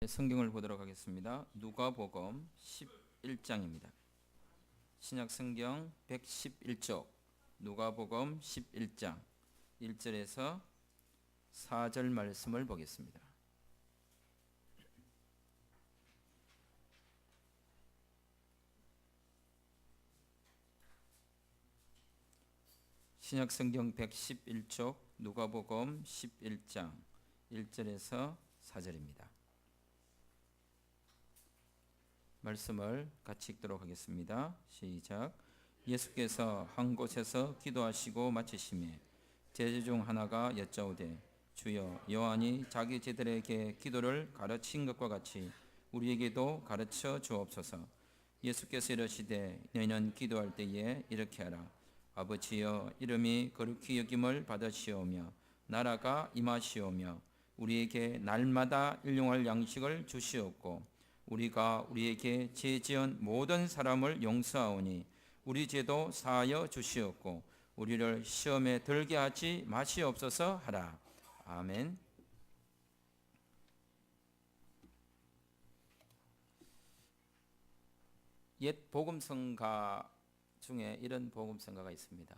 성경을 보도록 하겠습니다. 누가복음 11장입니다. 신약 성경 111쪽 누가복음 11장 1절에서 4절 말씀을 보겠습니다. 신약 성경 111쪽 누가복음 11장 1절에서 4절입니다. 말씀을 같이 읽도록 하겠습니다. 시작. 예수께서 한 곳에서 기도하시고 마치심에 제자 중 하나가 여짜오되 주여, 요한이 자기 제자들에게 기도를 가르친 것과 같이 우리에게도 가르쳐 주옵소서. 예수께서 이르시되 너희는 기도할 때에 이렇게 하라. 아버지여, 이름이 거룩히 여김을 받으시오며 나라가 임하시오며 우리에게 날마다 일용할 양식을 주시옵고 우리가 우리에게 죄 지은 모든 사람을 용서하오니 우리 죄도 사하여 주시옵고 우리를 시험에 들게 하지 마시옵소서 하라. 아멘. 옛 복음성가 중에 이런 복음성가가 있습니다.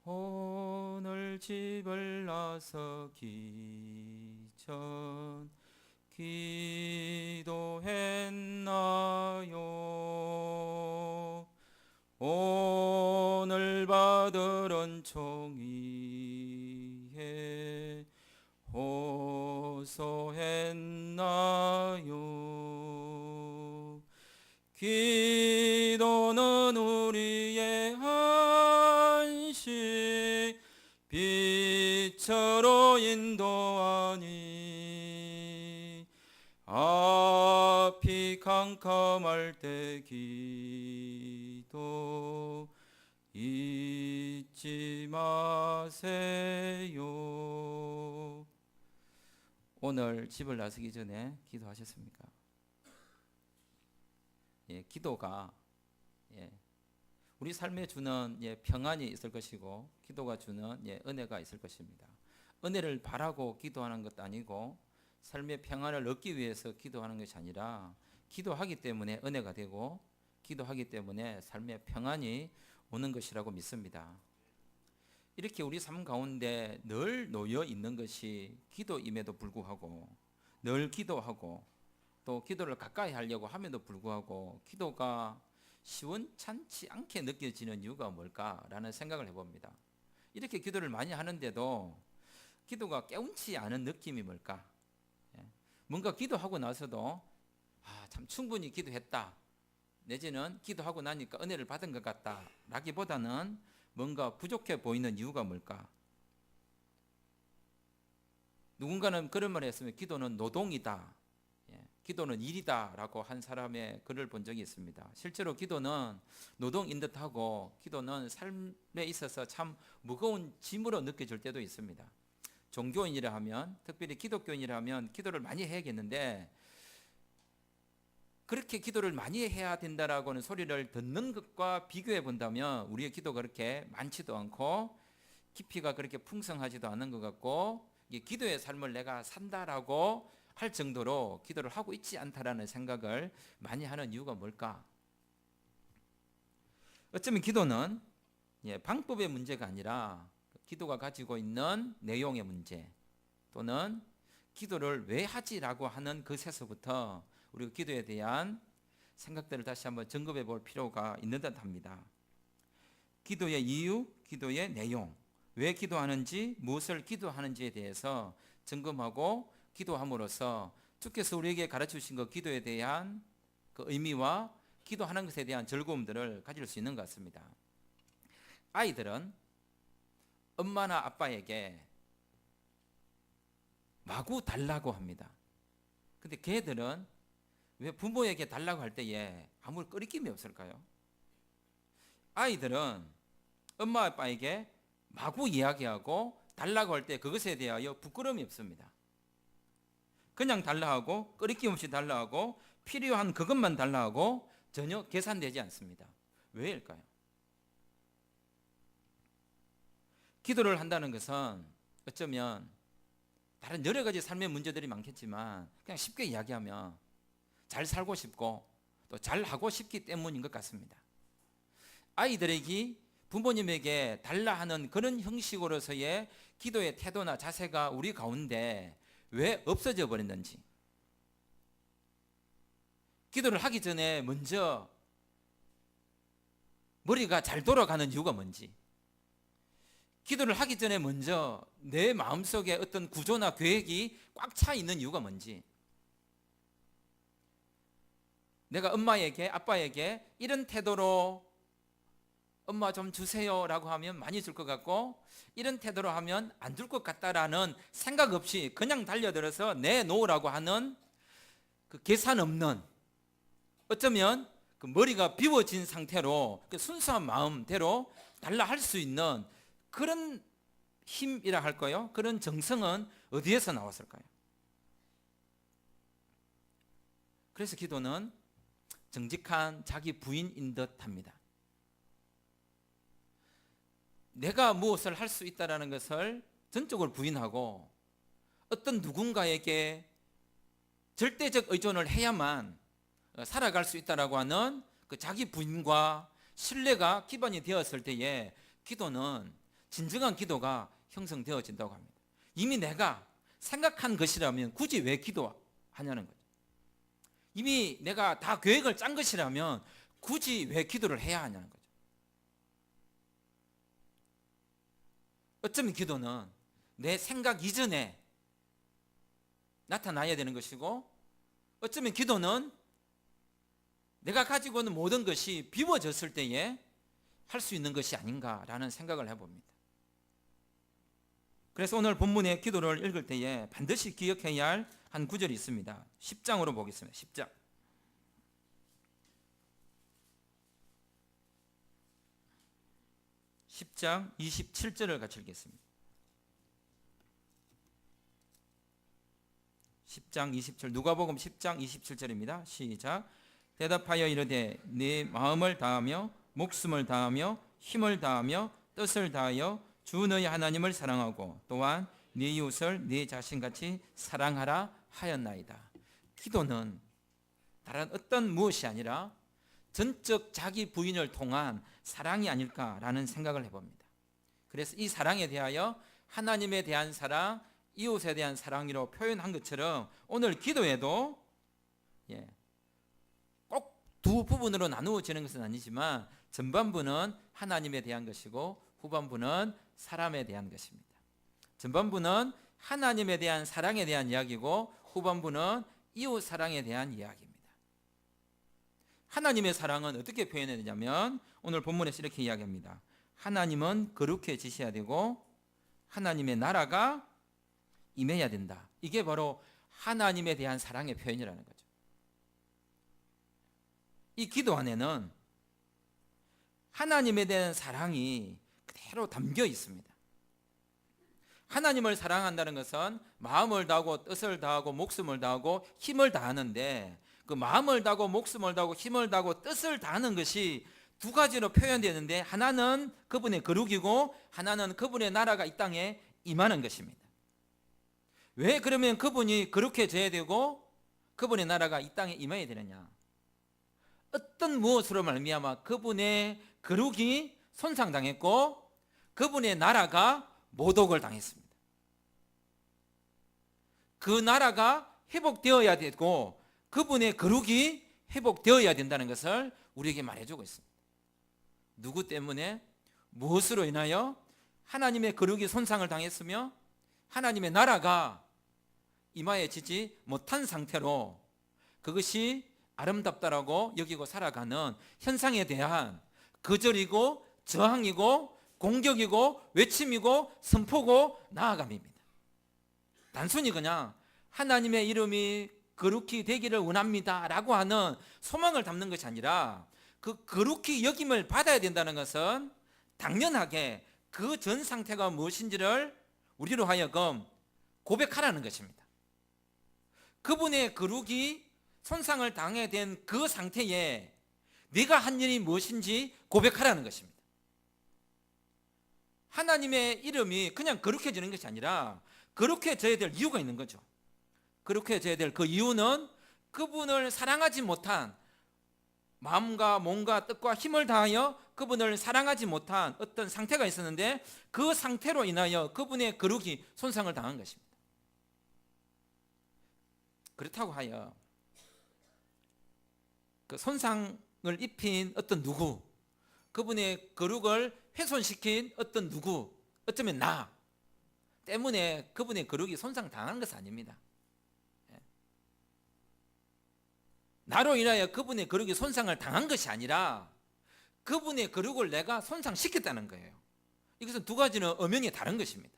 오늘 집을 나서기 전 기도했나요? 오늘 받을 은총이에 호소했나요? 기도는 우리의 안식 빛으로 인도하니 앞이 캄캄할 때 기도 잊지 마세요. 오늘 집을 나서기 전에 기도하셨습니까? 기도가 우리 삶에 주는 평안이 있을 것이고 기도가 주는 은혜가 있을 것입니다. 은혜를 바라고 기도하는 것도 아니고 삶의 평안을 얻기 위해서 기도하는 것이 아니라 기도하기 때문에 은혜가 되고 기도하기 때문에 삶의 평안이 오는 것이라고 믿습니다. 이렇게 우리 삶 가운데 늘 놓여 있는 것이 기도임에도 불구하고 늘 기도하고 또 기도를 가까이 하려고 함에도 불구하고 기도가 시원찮지 않게 느껴지는 이유가 뭘까라는 생각을 해봅니다. 이렇게 기도를 많이 하는데도 기도가 깨운치 않은 느낌이 뭘까? 뭔가 기도하고 나서도 참 충분히 기도했다 내지는 기도하고 나니까 은혜를 받은 것 같다 라기보다는 뭔가 부족해 보이는 이유가 뭘까? 누군가는 그런 말을 했으면 기도는 노동이다, 기도는 일이다 라고 한 사람의 글을 본 적이 있습니다. 실제로 기도는 노동인 듯하고 기도는 삶에 있어서 참 무거운 짐으로 느껴질 때도 있습니다. 종교인이라 하면, 특별히 기독교인이라 하면 기도를 많이 해야겠는데 그렇게 기도를 많이 해야 된다라고는 소리를 듣는 것과 비교해 본다면 우리의 기도가 그렇게 많지도 않고 깊이가 그렇게 풍성하지도 않은 것 같고 기도의 삶을 내가 산다라고 할 정도로 기도를 하고 있지 않다라는 생각을 많이 하는 이유가 뭘까? 어쩌면 기도는 방법의 문제가 아니라 기도가 가지고 있는 내용의 문제 또는 기도를 왜 하지라고 하는 것에서부터 우리가 기도에 대한 생각들을 다시 한번 점검해 볼 필요가 있는 듯 합니다. 기도의 이유, 기도의 내용, 왜 기도하는지, 무엇을 기도하는지에 대해서 점검하고 기도함으로써 주께서 우리에게 가르쳐 주신 그 기도에 대한 그 의미와 기도하는 것에 대한 즐거움들을 가질 수 있는 것 같습니다. 아이들은 엄마나 아빠에게 마구 달라고 합니다. 근데 걔들은 왜 부모에게 달라고 할 때에 아무 꺼리낌이 없을까요? 아이들은 엄마 아빠에게 마구 이야기하고 달라고 할 때 그것에 대하여 부끄러움이 없습니다. 그냥 달라하고 꺼리낌 없이 달라하고 필요한 그것만 달라하고 전혀 계산되지 않습니다. 왜일까요? 기도를 한다는 것은 어쩌면 다른 여러 가지 삶의 문제들이 많겠지만 그냥 쉽게 이야기하면 잘 살고 싶고 또 잘하고 싶기 때문인 것 같습니다. 아이들에게 부모님에게 달라 하는 그런 형식으로서의 기도의 태도나 자세가 우리 가운데 왜 없어져 버렸는지, 기도를 하기 전에 먼저 머리가 잘 돌아가는 이유가 뭔지, 기도를 하기 전에 먼저 내 마음속에 어떤 구조나 계획이 꽉 차 있는 이유가 뭔지, 내가 엄마에게 아빠에게 이런 태도로 엄마 좀 주세요 라고 하면 많이 줄 것 같고, 이런 태도로 하면 안 줄 것 같다라는 생각 없이 그냥 달려들어서 내놓으라고 하는 그 계산 없는, 어쩌면 그 머리가 비워진 상태로 그 순수한 마음대로 달라 할 수 있는 그런 힘이라 할까요? 그런 정성은 어디에서 나왔을까요? 그래서 기도는 정직한 자기 부인인 듯 합니다. 내가 무엇을 할 수 있다는 것을 전적으로 부인하고 어떤 누군가에게 절대적 의존을 해야만 살아갈 수 있다라고 하는 그 자기 부인과 신뢰가 기반이 되었을 때에 기도는, 진정한 기도가 형성되어진다고 합니다. 이미 내가 생각한 것이라면 굳이 왜 기도하냐는 거죠. 이미 내가 다 계획을 짠 것이라면 굳이 왜 기도를 해야 하냐는 거죠. 어쩌면 기도는 내 생각 이전에 나타나야 되는 것이고, 어쩌면 기도는 내가 가지고 있는 모든 것이 비워졌을 때에 할 수 있는 것이 아닌가라는 생각을 해봅니다. 그래서 오늘 본문의 기도를 읽을 때에 반드시 기억해야 할 한 구절이 있습니다. 10장으로 보겠습니다. 10장. 10장 27절을 같이 읽겠습니다. 10장 27절, 누가복음 10장 27절입니다. 시작. 대답하여 이르되 네 마음을 다하며 목숨을 다하며 힘을 다하며 뜻을 다하여 주 너희 하나님을 사랑하고 또한 네 이웃을 네 자신같이 사랑하라 하였나이다. 기도는 다른 어떤 무엇이 아니라 전적 자기 부인을 통한 사랑이 아닐까라는 생각을 해봅니다. 그래서 이 사랑에 대하여 하나님에 대한 사랑, 이웃에 대한 사랑으로 표현한 것처럼 오늘 기도에도 꼭 두 부분으로 나누어지는 것은 아니지만 전반부는 하나님에 대한 것이고 후반부는 사람에 대한 것입니다. 전반부는 하나님에 대한 사랑에 대한 이야기고 후반부는 이웃 사랑에 대한 이야기입니다. 하나님의 사랑은 어떻게 표현해야 되냐면 오늘 본문에서 이렇게 이야기합니다. 하나님은 거룩해지셔야 되고 하나님의 나라가 임해야 된다. 이게 바로 하나님에 대한 사랑의 표현이라는 거죠. 이 기도 안에는 하나님에 대한 사랑이 그대로 담겨 있습니다. 하나님을 사랑한다는 것은 마음을 다하고 뜻을 다하고 목숨을 다하고 힘을 다하는데, 그 마음을 다하고 목숨을 다하고 힘을 다하고 뜻을 다하는 것이 두 가지로 표현되는데, 하나는 그분의 거룩이고 하나는 그분의 나라가 이 땅에 임하는 것입니다. 왜 그러면 그분이 거룩해져야 되고 그분의 나라가 이 땅에 임해야 되느냐? 어떤 무엇으로 말미암아 그분의 거룩이 손상당했고 그분의 나라가 모독을 당했습니다. 그 나라가 회복되어야 되고 그분의 거룩이 회복되어야 된다는 것을 우리에게 말해주고 있습니다. 누구 때문에, 무엇으로 인하여? 하나님의 거룩이 손상을 당했으며 하나님의 나라가 임하여지지 못한 상태로 그것이 아름답다라고 여기고 살아가는 현상에 대한 거절이고 저항이고 공격이고 외침이고 선포고 나아감입니다. 단순히 그냥 하나님의 이름이 거룩히 되기를 원합니다 라고 하는 소망을 담는 것이 아니라 그 거룩히 여김을 받아야 된다는 것은 당연하게 그 전 상태가 무엇인지를 우리로 하여금 고백하라는 것입니다. 그분의 거룩이 손상을 당해 된 그 상태에 네가 한 일이 무엇인지 고백하라는 것입니다. 하나님의 이름이 그냥 거룩해지는 것이 아니라 그렇게 져야 될 이유가 있는 거죠. 그렇게 져야 될 그 이유는 그분을 사랑하지 못한 마음과 몸과 뜻과 힘을 다하여 그분을 사랑하지 못한 어떤 상태가 있었는데 그 상태로 인하여 그분의 거룩이 손상을 당한 것입니다. 그렇다고 하여 그 손상을 입힌 어떤 누구, 그분의 거룩을 훼손시킨 어떤 누구, 어쩌면 나 때문에 그분의 거룩이 손상당한 것은 아닙니다. 나로 인하여 그분의 거룩이 손상을 당한 것이 아니라 그분의 거룩을 내가 손상시켰다는 거예요. 이것은 두 가지는 엄연히 다른 것입니다.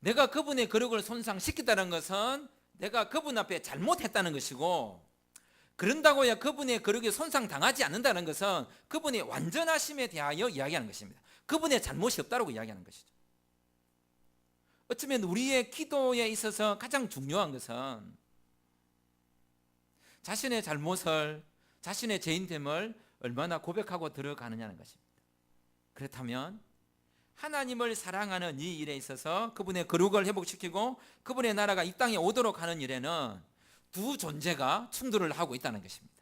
내가 그분의 거룩을 손상시켰다는 것은 내가 그분 앞에 잘못했다는 것이고, 그런다고 해야 그분의 거룩이 손상당하지 않는다는 것은 그분의 완전하심에 대하여 이야기하는 것입니다. 그분의 잘못이 없다고 이야기하는 것이죠. 어쩌면 우리의 기도에 있어서 가장 중요한 것은 자신의 잘못을, 자신의 죄인됨을 얼마나 고백하고 들어가느냐는 것입니다. 그렇다면 하나님을 사랑하는 이 일에 있어서 그분의 거룩을 회복시키고 그분의 나라가 이 땅에 오도록 하는 일에는 두 존재가 충돌을 하고 있다는 것입니다.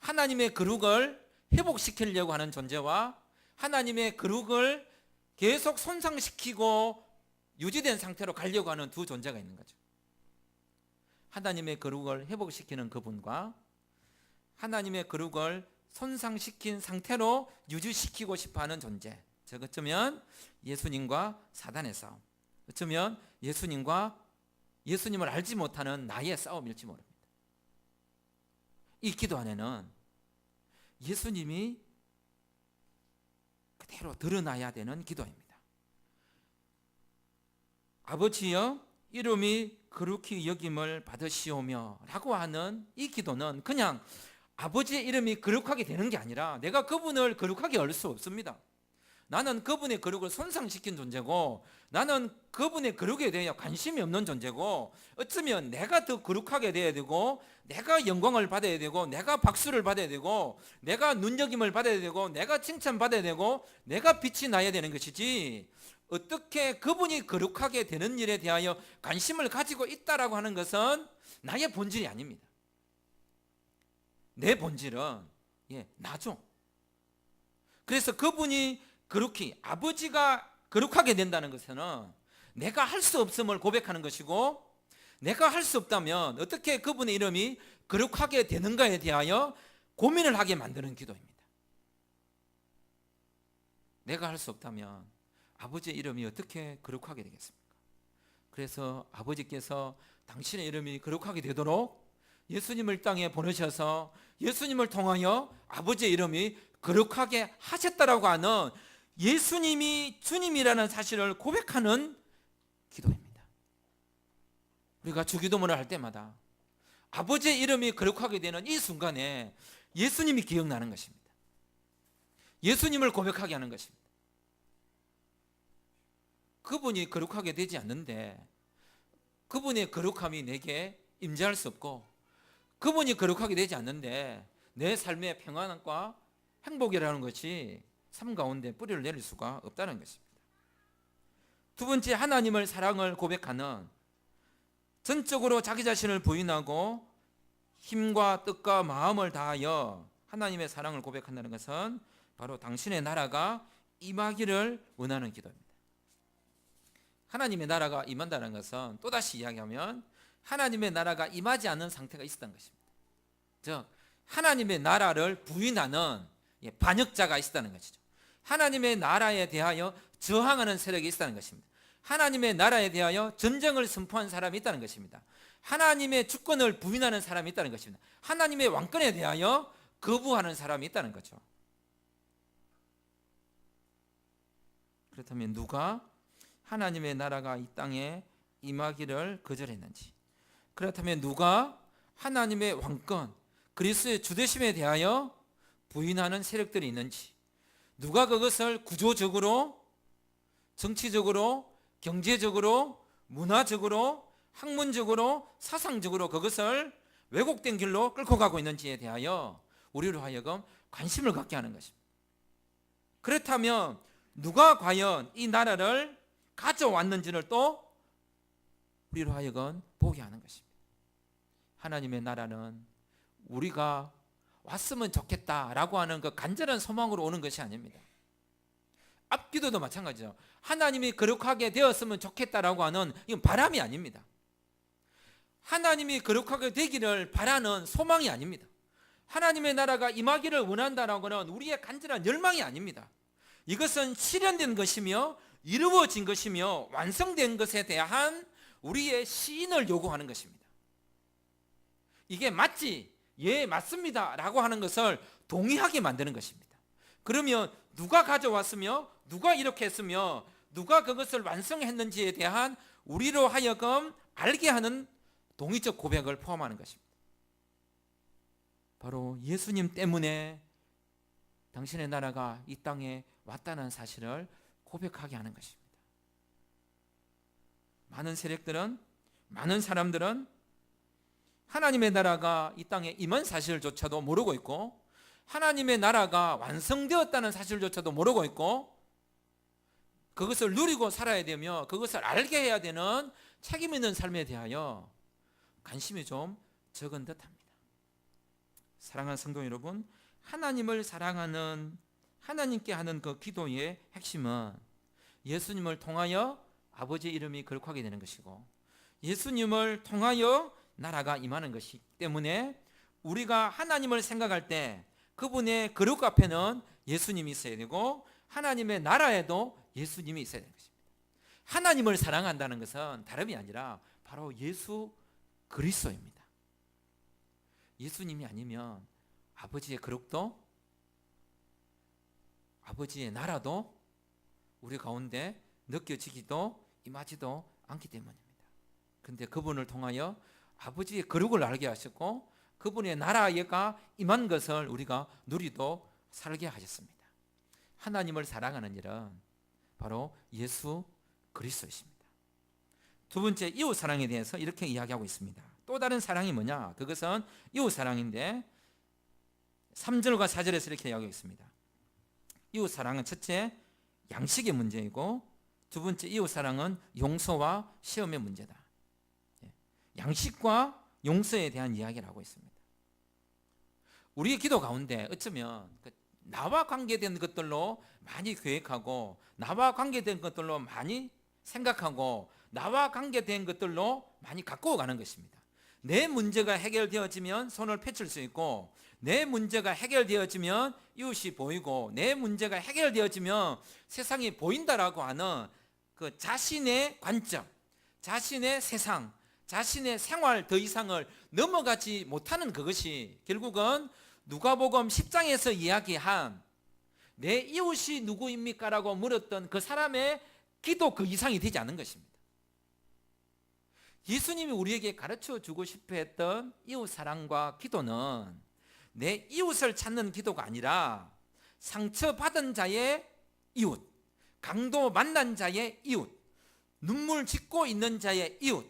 하나님의 거룩을 회복시키려고 하는 존재와 하나님의 거룩을 계속 손상시키고 유지된 상태로 가려고 하는 두 존재가 있는 거죠. 하나님의 거룩을 회복시키는 그분과 하나님의 거룩을 손상시킨 상태로 유지시키고 싶어하는 존재, 즉 어쩌면 예수님과 사단의 싸움, 어쩌면 예수님을 알지 못하는 나의 싸움일지 모릅니다. 이 기도 안에는 예수님이 그대로 드러나야 되는 기도입니다. 아버지여 이름이 거룩히 여김을 받으시오며 라고 하는 이 기도는 그냥 아버지의 이름이 거룩하게 되는 게 아니라 내가 그분을 거룩하게 할 수 없습니다. 나는 그분의 거룩을 손상시킨 존재고, 나는 그분의 거룩에 대해 관심이 없는 존재고, 어쩌면 내가 더 거룩하게 돼야 되고, 내가 영광을 받아야 되고, 내가 박수를 받아야 되고, 내가 눈여김을 받아야 되고, 내가 칭찬받아야 되고, 내가 빛이 나야 되는 것이지, 어떻게 그분이 거룩하게 되는 일에 대하여 관심을 가지고 있다라고 하는 것은 나의 본질이 아닙니다. 내 본질은 나죠. 그래서 그분이 거룩히, 아버지가 거룩하게 된다는 것은 내가 할 수 없음을 고백하는 것이고, 내가 할 수 없다면 어떻게 그분의 이름이 거룩하게 되는가에 대하여 고민을 하게 만드는 기도입니다. 내가 할 수 없다면 아버지의 이름이 어떻게 거룩하게 되겠습니까? 그래서 아버지께서 당신의 이름이 거룩하게 되도록 예수님을 땅에 보내셔서 예수님을 통하여 아버지의 이름이 거룩하게 하셨다라고 하는 예수님이 주님이라는 사실을 고백하는 기도입니다. 우리가 주기도문을 할 때마다 아버지의 이름이 거룩하게 되는 이 순간에 예수님이 기억나는 것입니다. 예수님을 고백하게 하는 것입니다. 그분이 거룩하게 되지 않는데 그분의 거룩함이 내게 임재할 수 없고, 그분이 거룩하게 되지 않는데 내 삶의 평안과 행복이라는 것이 삶 가운데 뿌리를 내릴 수가 없다는 것입니다. 두 번째, 하나님을 사랑을 고백하는, 전적으로 자기 자신을 부인하고 힘과 뜻과 마음을 다하여 하나님의 사랑을 고백한다는 것은 바로 당신의 나라가 임하기를 원하는 기도입니다. 하나님의 나라가 임한다는 것은 또다시 이야기하면 하나님의 나라가 임하지 않는 상태가 있었던 것입니다. 즉 하나님의 나라를 부인하는 반역자가 있었다는 것이죠. 하나님의 나라에 대하여 저항하는 세력이 있었다는 것입니다. 하나님의 나라에 대하여 전쟁을 선포한 사람이 있다는 것입니다. 하나님의 주권을 부인하는 사람이 있다는 것입니다. 하나님의 왕권에 대하여 거부하는 사람이 있다는 거죠. 그렇다면 누가 하나님의 나라가 이 땅에 임하기를 거절했는지, 그렇다면 누가 하나님의 왕권, 그리스도의 주되심에 대하여 부인하는 세력들이 있는지, 누가 그것을 구조적으로, 정치적으로, 경제적으로, 문화적으로, 학문적으로, 사상적으로 그것을 왜곡된 길로 끌고 가고 있는지에 대하여 우리로 하여금 관심을 갖게 하는 것입니다. 그렇다면 누가 과연 이 나라를 가져왔는지를 또 우리로 하여금 보게 하는 것입니다. 하나님의 나라는 우리가 왔으면 좋겠다라고 하는 그 간절한 소망으로 오는 것이 아닙니다. 앞기도도 마찬가지죠. 하나님이 거룩하게 되었으면 좋겠다라고 하는 이건 바람이 아닙니다. 하나님이 거룩하게 되기를 바라는 소망이 아닙니다. 하나님의 나라가 임하기를 원한다라고 하는 우리의 간절한 열망이 아닙니다. 이것은 실현된 것이며 이루어진 것이며 완성된 것에 대한 우리의 시인을 요구하는 것입니다. 이게 맞지? 예, 맞습니다 라고 하는 것을 동의하게 만드는 것입니다. 그러면 누가 가져왔으며 누가 이렇게 했으며 누가 그것을 완성했는지에 대한 우리로 하여금 알게 하는 동의적 고백을 포함하는 것입니다. 바로 예수님 때문에 당신의 나라가 이 땅에 왔다는 사실을 고백하게 하는 것입니다. 많은 세력들은, 많은 사람들은 하나님의 나라가 이 땅에 임한 사실조차도 모르고 있고 하나님의 나라가 완성되었다는 사실조차도 모르고 있고 그것을 누리고 살아야 되며 그것을 알게 해야 되는 책임 있는 삶에 대하여 관심이 좀 적은 듯합니다. 사랑하는 성도 여러분, 하나님을 사랑하는 하나님께 하는 그 기도의 핵심은 예수님을 통하여 아버지의 이름이 거룩하게 되는 것이고 예수님을 통하여 나라가 임하는 것이기 때문에 우리가 하나님을 생각할 때 그분의 거룩 앞에는 예수님이 있어야 되고 하나님의 나라에도 예수님이 있어야 되는 것입니다. 하나님을 사랑한다는 것은 다름이 아니라 바로 예수 그리스도입니다. 예수님이 아니면 아버지의 거룩도 아버지의 나라도 우리 가운데 느껴지기도 임하지도 않기 때문입니다. 그런데 그분을 통하여 아버지의 거룩을 알게 하셨고 그분의 나라가 임한 것을 우리가 누리도 살게 하셨습니다. 하나님을 사랑하는 일은 바로 예수 그리스도이십니다. 두 번째, 이웃 사랑에 대해서 이렇게 이야기하고 있습니다. 또 다른 사랑이 뭐냐? 그것은 이웃 사랑인데 3절과 4절에서 이렇게 이야기하고 있습니다. 이웃 사랑은 첫째 양식의 문제이고 두 번째 이웃 사랑은 용서와 시험의 문제다. 양식과 용서에 대한 이야기를 하고 있습니다. 우리의 기도 가운데 어쩌면 나와 관계된 것들로 많이 계획하고 나와 관계된 것들로 많이 생각하고 나와 관계된 것들로 많이 가꾸어 가는 것입니다. 내 문제가 해결되어지면 손을 펼칠 수 있고 내 문제가 해결되어지면 이웃이 보이고 내 문제가 해결되어지면 세상이 보인다라고 하는 그 자신의 관점, 자신의 세상, 자신의 생활 더 이상을 넘어가지 못하는 그것이 결국은 누가복음 10장에서 이야기한 내 이웃이 누구입니까? 라고 물었던 그 사람의 기도 그 이상이 되지 않는 것입니다. 예수님이 우리에게 가르쳐 주고 싶어 했던 이웃 사랑과 기도는 내 이웃을 찾는 기도가 아니라 상처받은 자의 이웃, 강도 만난 자의 이웃, 눈물 짓고 있는 자의 이웃,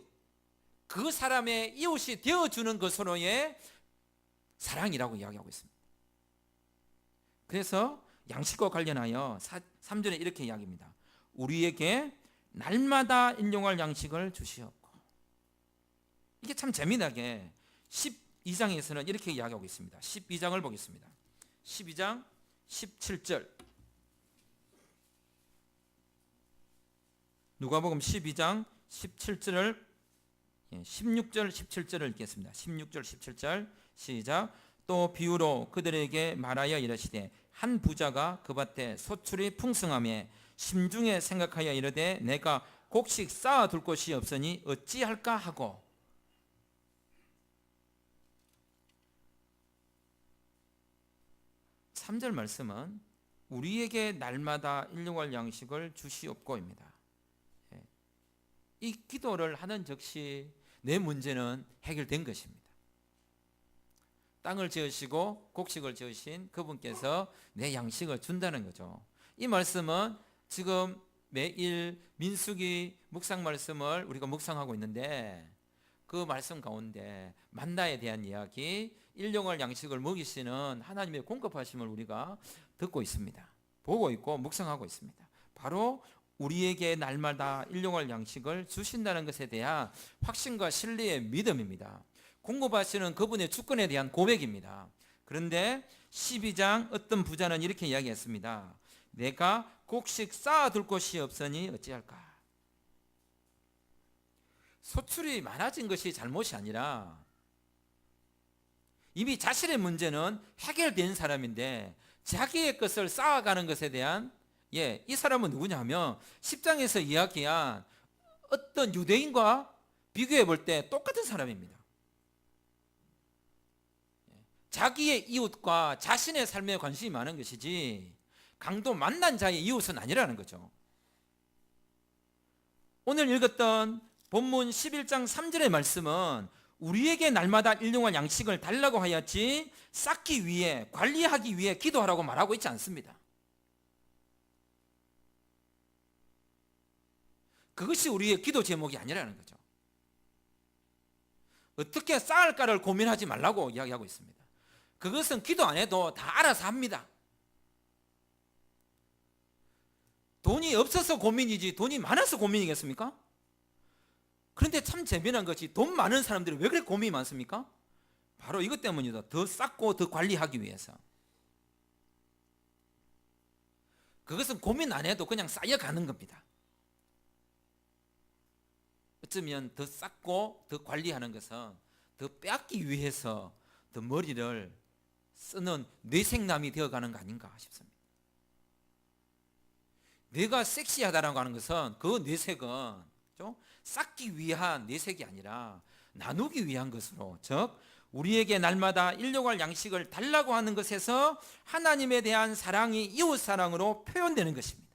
그 사람의 이웃이 되어주는 것으로의 사랑이라고 이야기하고 있습니다. 그래서 양식과 관련하여 3절에 이렇게 이야기합니다. 우리에게 날마다 일용할 양식을 주시옵고. 이게 참 재미나게 12장에서는 이렇게 이야기하고 있습니다. 12장을 보겠습니다. 12장 17절. 누가복음 12장 17절을 16절 17절을 읽겠습니다. 16절 17절 시작. 또 비유로 그들에게 말하여 이르시되 한 부자가 그 밭에 소출이 풍성하며 심중에 생각하여 이르되 내가 곡식 쌓아둘 곳이 없으니 어찌할까 하고. 삼 절 말씀은 우리에게 날마다 일용할 양식을 주시옵고입니다. 이 기도를 하는 즉시 내 문제는 해결된 것입니다. 땅을 지으시고 곡식을 지으신 그분께서 내 양식을 준다는 거죠. 이 말씀은 지금 매일 민수기 묵상 말씀을 우리가 묵상하고 있는데 그 말씀 가운데 만나에 대한 이야기, 일용할 양식을 먹이시는 하나님의 공급하심을 우리가 듣고 있습니다. 보고 있고 묵상하고 있습니다. 바로 우리에게 날마다 일용할 양식을 주신다는 것에 대한 확신과 신뢰의 믿음입니다. 공급하시는 그분의 주권에 대한 고백입니다. 그런데 12장 어떤 부자는 이렇게 이야기했습니다. 내가 곡식 쌓아둘 곳이 없으니 어찌할까? 소출이 많아진 것이 잘못이 아니라 이미 자신의 문제는 해결된 사람인데 자기의 것을 쌓아가는 것에 대한 이 사람은 누구냐 하면 10장에서 이야기한 어떤 유대인과 비교해 볼 때 똑같은 사람입니다. 자기의 이웃과 자신의 삶에 관심이 많은 것이지 강도 만난 자의 이웃은 아니라는 거죠. 오늘 읽었던 본문 11장 3절의 말씀은 우리에게 날마다 일용할 양식을 달라고 하였지 쌓기 위해 관리하기 위해 기도하라고 말하고 있지 않습니다. 그것이 우리의 기도 제목이 아니라는 거죠. 어떻게 쌓을까를 고민하지 말라고 이야기하고 있습니다. 그것은 기도 안 해도 다 알아서 합니다. 돈이 없어서 고민이지 돈이 많아서 고민이겠습니까? 그런데 참 재미난 것이 돈 많은 사람들이 왜 그렇게 고민이 많습니까? 바로 이것 때문이다. 더 쌓고 더 관리하기 위해서. 그것은 고민 안 해도 그냥 쌓여가는 겁니다. 어쩌면 더 쌓고 더 관리하는 것은 더 빼앗기 위해서 더 머리를 쓰는 뇌생남이 되어가는 거 아닌가 싶습니다. 뇌가 섹시하다라고 하는 것은 그 뇌색은 쌓기 위한 뇌색이 아니라 나누기 위한 것으로, 즉 우리에게 날마다 일용할 양식을 달라고 하는 것에서 하나님에 대한 사랑이 이웃사랑으로 표현되는 것입니다.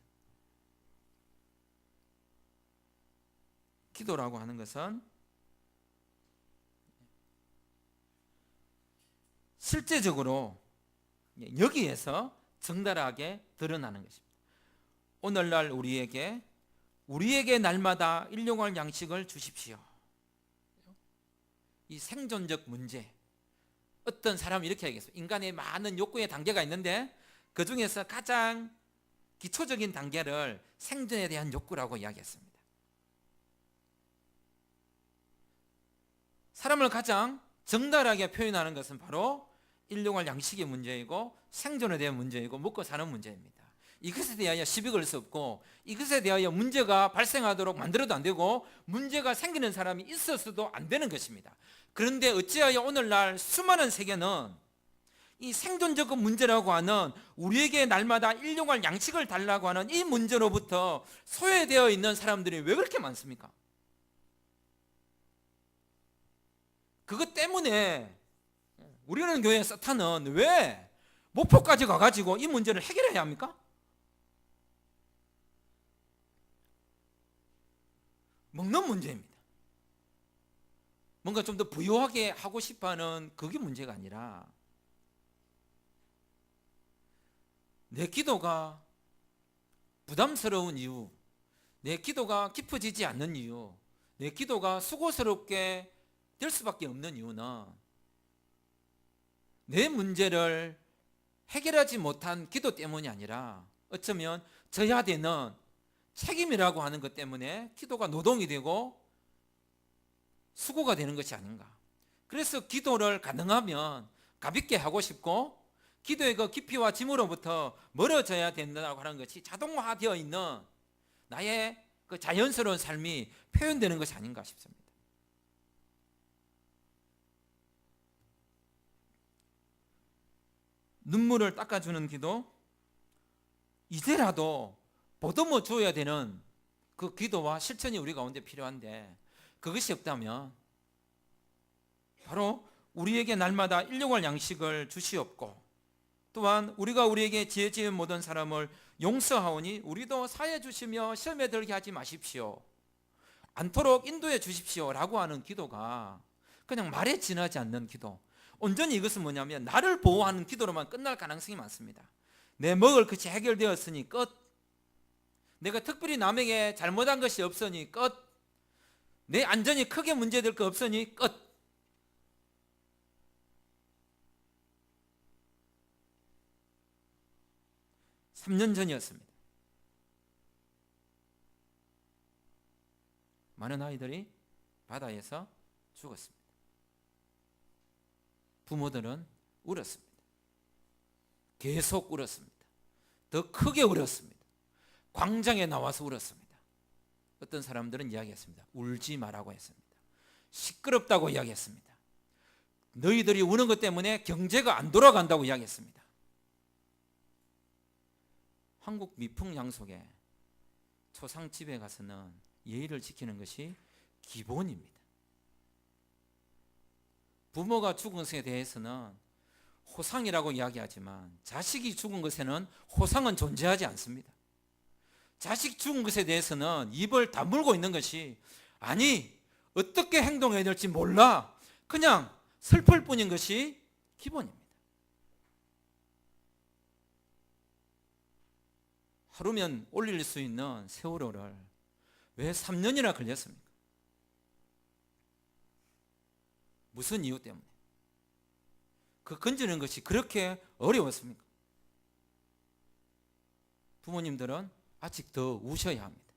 기도라고 하는 것은 실제적으로 여기에서 정달하게 드러나는 것입니다. 오늘날 우리에게 날마다 일용할 양식을 주십시오. 이 생존적 문제, 어떤 사람이 이렇게 얘기했어요. 인간의 많은 욕구의 단계가 있는데 그 중에서 가장 기초적인 단계를 생존에 대한 욕구라고 이야기했습니다. 사람을 가장 정달하게 표현하는 것은 바로 일용할 양식의 문제이고 생존에 대한 문제이고 먹고 사는 문제입니다. 이것에 대하여 시비 걸 수 없고 이것에 대하여 문제가 발생하도록 만들어도 안 되고 문제가 생기는 사람이 있어서도 안 되는 것입니다. 그런데 어찌하여 오늘날 수많은 세계는 이 생존적 문제라고 하는 우리에게 날마다 일용할 양식을 달라고 하는 이 문제로부터 소외되어 있는 사람들이 왜 그렇게 많습니까? 그것 때문에 우리는 교회 사탄은 왜 목표까지 가가지고 이 문제를 해결해야 합니까? 먹는 문제입니다. 뭔가 좀 더 부유하게 하고 싶어하는 그게 문제가 아니라 내 기도가 부담스러운 이유, 내 기도가 깊어지지 않는 이유, 내 기도가 수고스럽게 될 수밖에 없는 이유는 내 문제를 해결하지 못한 기도 때문이 아니라 어쩌면 져야 되는 책임이라고 하는 것 때문에 기도가 노동이 되고 수고가 되는 것이 아닌가. 그래서 기도를 가능하면 가볍게 하고 싶고 기도의 그 깊이와 짐으로부터 멀어져야 된다고 하는 것이 자동화되어 있는 나의 그 자연스러운 삶이 표현되는 것이 아닌가 싶습니다. 눈물을 닦아주는 기도, 이제라도 보듬어 줘야 되는 그 기도와 실천이 우리 가운데 필요한데 그것이 없다면 바로 우리에게 날마다 일용할 양식을 주시옵고 또한 우리가 우리에게 지혜 지은 모든 사람을 용서하오니 우리도 사해 주시며 시험에 들게 하지 마십시오. 않도록 인도해 주십시오 라고 하는 기도가 그냥 말에 지나지 않는 기도, 온전히 이것은 뭐냐면 나를 보호하는 기도로만 끝날 가능성이 많습니다. 내 먹을 것이 해결되었으니 끝. 내가 특별히 남에게 잘못한 것이 없으니 끝. 내 안전이 크게 문제될 거 없으니 끝. (3년) 전이었습니다. 많은 아이들이 바다에서 죽었습니다. 부모들은 울었습니다. 계속 울었습니다. 더 크게 울었습니다. 광장에 나와서 울었습니다. 어떤 사람들은 이야기했습니다. 울지 말라고 했습니다. 시끄럽다고 이야기했습니다. 너희들이 우는 것 때문에 경제가 안 돌아간다고 이야기했습니다. 한국 미풍양속에 초상집에 가서는 예의를 지키는 것이 기본입니다. 부모가 죽은 것에 대해서는 호상이라고 이야기하지만 자식이 죽은 것에는 호상은 존재하지 않습니다. 자식 죽은 것에 대해서는 입을 다물고 있는 것이 아니 어떻게 행동해야 될지 몰라 그냥 슬플 뿐인 것이 기본입니다. 하루면 올릴 수 있는 세월호를 왜 3년이나 걸렸습니까? 무슨 이유 때문에? 그 건지는 것이 그렇게 어려웠습니까? 부모님들은 아직 더 우셔야 합니다.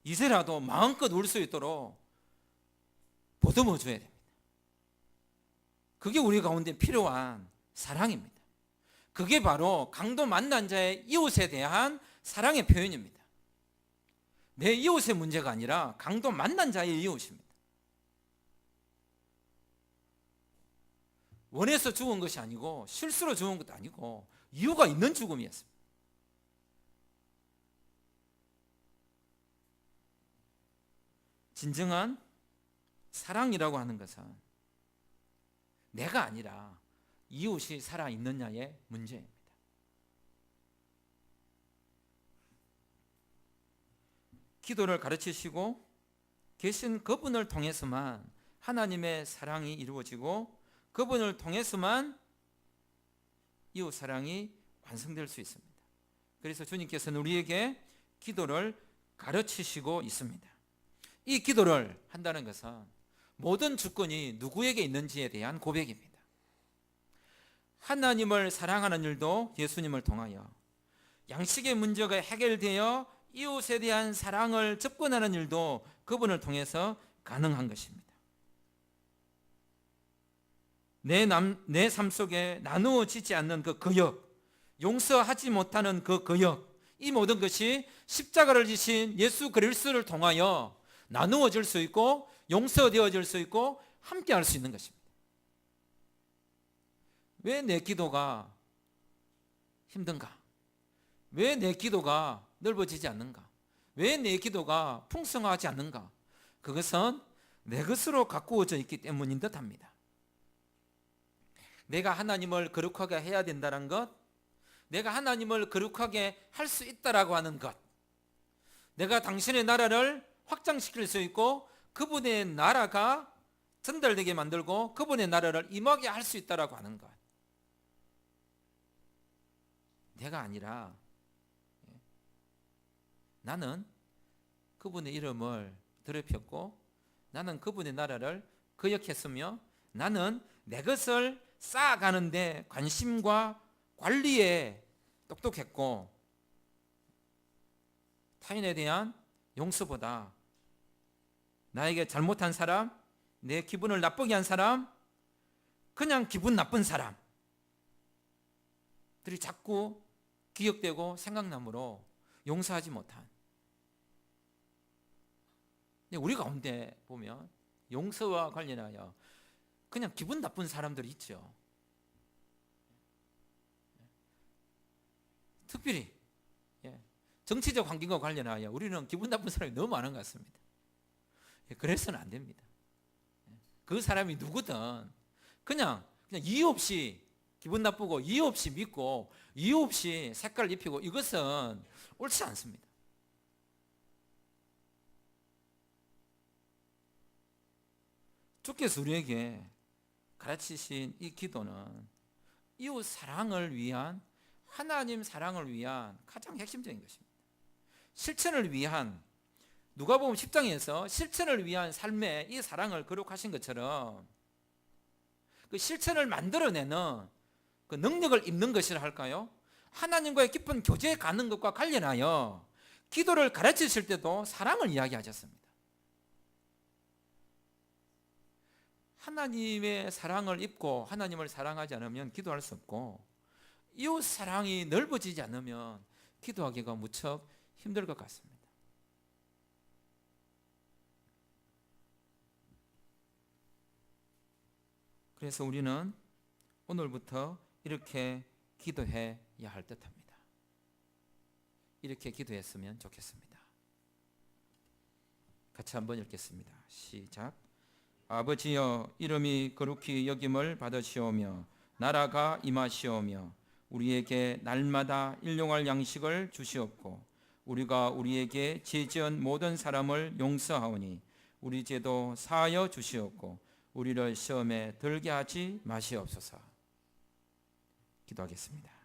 이제라도 마음껏 울 수 있도록 보듬어 줘야 됩니다. 그게 우리 가운데 필요한 사랑입니다. 그게 바로 강도 만난 자의 이웃에 대한 사랑의 표현입니다. 내 이웃의 문제가 아니라 강도 만난 자의 이웃입니다. 원해서 죽은 것이 아니고 실수로 죽은 것도 아니고 이유가 있는 죽음이었습니다. 진정한 사랑이라고 하는 것은 내가 아니라 이웃이 살아있느냐의 문제입니다. 기도를 가르치시고 계신 그분을 통해서만 하나님의 사랑이 이루어지고 그분을 통해서만 이웃 사랑이 완성될 수 있습니다. 그래서 주님께서는 우리에게 기도를 가르치시고 있습니다. 이 기도를 한다는 것은 모든 주권이 누구에게 있는지에 대한 고백입니다. 하나님을 사랑하는 일도 예수님을 통하여, 양식의 문제가 해결되어 이웃에 대한 사랑을 접근하는 일도 그분을 통해서 가능한 것입니다. 내 삶 속에 나누어지지 않는 그 거역, 용서하지 못하는 그 거역, 이 모든 것이 십자가를 지신 예수 그리스도를 통하여 나누어질 수 있고 용서되어질 수 있고 함께 할 수 있는 것입니다. 왜 내 기도가 힘든가? 왜 내 기도가 넓어지지 않는가? 왜 내 기도가 풍성하지 않는가? 그것은 내 것으로 가꾸어져 있기 때문인 듯합니다. 내가 하나님을 거룩하게 해야 된다는 것, 내가 하나님을 거룩하게 할 수 있다라고 하는 것, 내가 당신의 나라를 확장시킬 수 있고 그분의 나라가 전달되게 만들고 그분의 나라를 임하게 할 수 있다라고 하는 것, 내가 아니라 나는 그분의 이름을 더럽혔고 나는 그분의 나라를 거역했으며 나는 내 것을 쌓아가는데 관심과 관리에 똑똑했고 타인에 대한 용서보다 나에게 잘못한 사람, 내 기분을 나쁘게 한 사람, 그냥 기분 나쁜 사람들이 자꾸 기억되고 생각나므로 용서하지 못한, 우리 가운데 보면 용서와 관련하여 그냥 기분 나쁜 사람들이 있죠. 특별히 정치적 환경과 관련하여 우리는 기분 나쁜 사람이 너무 많은 것 같습니다. 그래서는 안 됩니다. 그 사람이 누구든 그냥 이유 없이 기분 나쁘고 이유 없이 믿고 이유 없이 색깔을 입히고 이것은 옳지 않습니다. 주께서 우리에게 가르치신 이 기도는 이웃 사랑을 위한, 하나님 사랑을 위한 가장 핵심적인 것입니다. 실천을 위한, 누가복음 10장에서 실천을 위한 삶의 이 사랑을 거룩하신 것처럼 그 실천을 만들어내는 그 능력을 입는 것이라 할까요? 하나님과의 깊은 교제에 가는 것과 관련하여 기도를 가르치실 때도 사랑을 이야기하셨습니다. 하나님의 사랑을 입고 하나님을 사랑하지 않으면 기도할 수 없고, 이웃 사랑이 넓어지지 않으면 기도하기가 무척 힘들 것 같습니다. 그래서 우리는 오늘부터 이렇게 기도해야 할 듯합니다. 이렇게 기도했으면 좋겠습니다. 같이 한번 읽겠습니다. 시작. 아버지여, 이름이 거룩히 여김을 받으시오며 나라가 임하시오며 우리에게 날마다 일용할 양식을 주시옵고 우리가 우리에게 죄 지은 모든 사람을 용서하오니 우리 죄도 사하여 주시옵고 우리를 시험에 들게 하지 마시옵소서. 기도하겠습니다.